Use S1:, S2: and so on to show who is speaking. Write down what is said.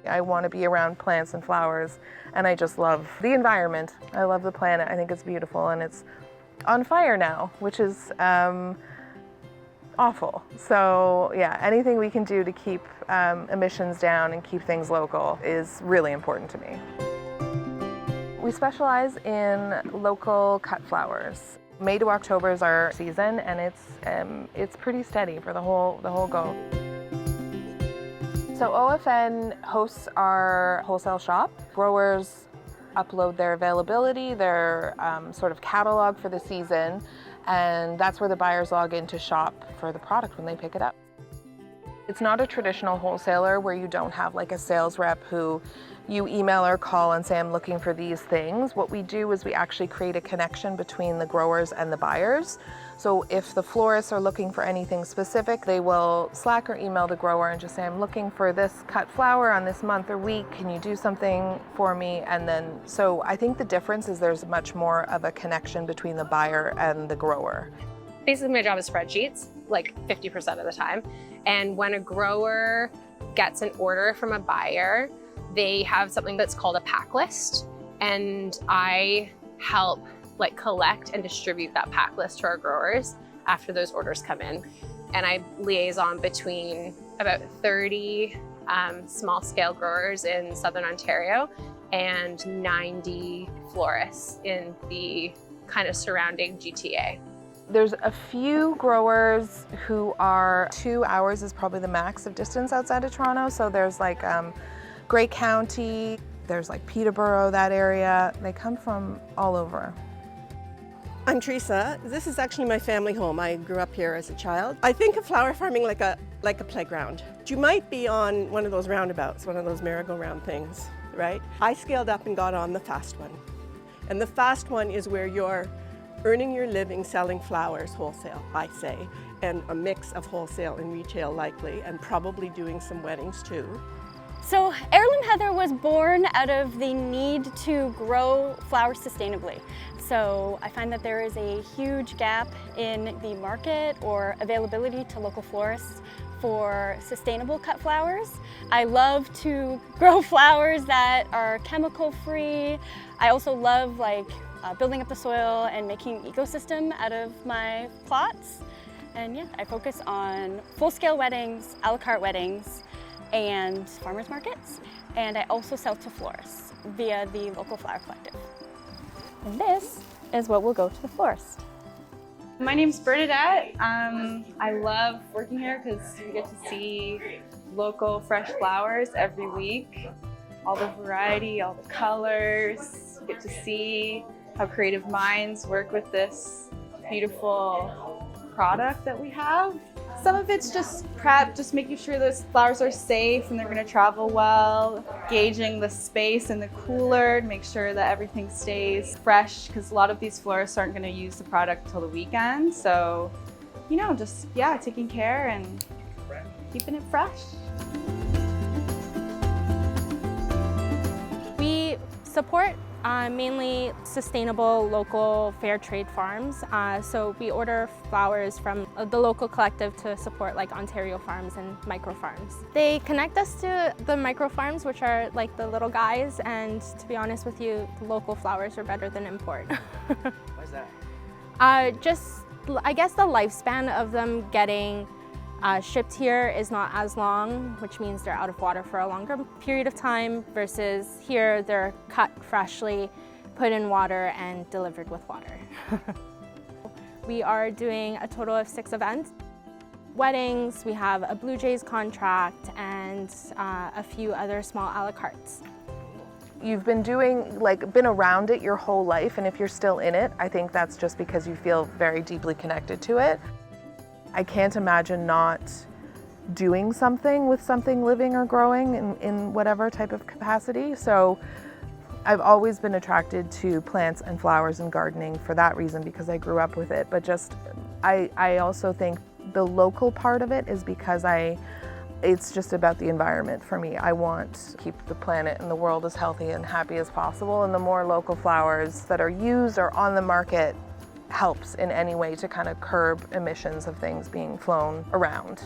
S1: I want to be around plants and flowers, and I just love the environment. I love the planet. I think it's beautiful, and it's on fire now, which is awful. So yeah, anything we can do to keep emissions down and keep things local is really important to me. We specialize in local cut flowers. May to October is our season, and it's pretty steady for the whole go. So OFN hosts our wholesale shop. Growers upload their availability, their sort of catalog for the season, and that's where the buyers log in to shop for the product when they pick it up. It's not a traditional wholesaler where you don't have like a sales rep who you email or call and say, I'm looking for these things. What we do is we actually create a connection between the growers and the buyers. So if the florists are looking for anything specific, they will Slack or email the grower and just say, I'm looking for this cut flower on this month or week. Can you do something for me? And then, so I think the difference is there's much more of a connection between the buyer and the grower.
S2: Basically, my job is spreadsheets, like 50% of the time. And when a grower gets an order from a buyer, they have something that's called a pack list. And I help collect and distribute that pack list to our growers after those orders come in. And I liaison between about 30 small scale growers in Southern Ontario and 90 florists in the kind of surrounding GTA.
S1: There's a few growers who are 2 hours is probably the max of distance outside of Toronto. So there's like Grey County, there's like Peterborough, that area. They come from all over.
S3: I'm Teresa. This is actually my family home. I grew up here as a child. I think of flower farming like a playground. You might be on one of those roundabouts, one of those merry-go-round things, right? I scaled up and got on the fast one. And the fast one is where you're earning your living selling flowers wholesale, I say, and a mix of wholesale and retail likely, and probably doing some weddings too.
S4: So Heirloom Heather was born out of the need to grow flowers sustainably. So I find that there is a huge gap in the market or availability to local florists for sustainable cut flowers. I love to grow flowers that are chemical free. I also love building up the soil and making an ecosystem out of my plots. And yeah, I focus on full-scale weddings, a la carte weddings, and farmers markets. And I also sell to florists via the local flower collective. And this is what will go to the florist.
S5: My name's Bernadette. I love working here because we get to see local fresh flowers every week. All the variety, all the colors. We get to see how creative minds work with this beautiful product that we have. Some of it's just prep, just making sure those flowers are safe and they're going to travel well, gauging the space in the cooler to make sure that everything stays fresh, because a lot of these florists aren't going to use the product till the weekend. So, just taking care and keeping it fresh.
S6: We support mainly sustainable local fair trade farms. So we order flowers from the local collective to support Ontario farms and micro farms. They connect us to the micro farms, which are the little guys, and to be honest with you, the local flowers are better than import.
S7: Why is that?
S6: I guess the lifespan of them getting shipped here is not as long, which means they're out of water for a longer period of time, versus here they're cut freshly, put in water, and delivered with water. We are doing a total of 6 events. Weddings, we have a Blue Jays contract, and a few other small a la cartes.
S1: You've been been around it your whole life, and if you're still in it, I think that's just because you feel very deeply connected to it. I can't imagine not doing something with something living or growing in whatever type of capacity. So I've always been attracted to plants and flowers and gardening for that reason, because I grew up with it. But I also think the local part of it is because it's just about the environment for me. I want to keep the planet and the world as healthy and happy as possible, and the more local flowers that are used or on the market helps in any way to kind of curb emissions of things being flown around.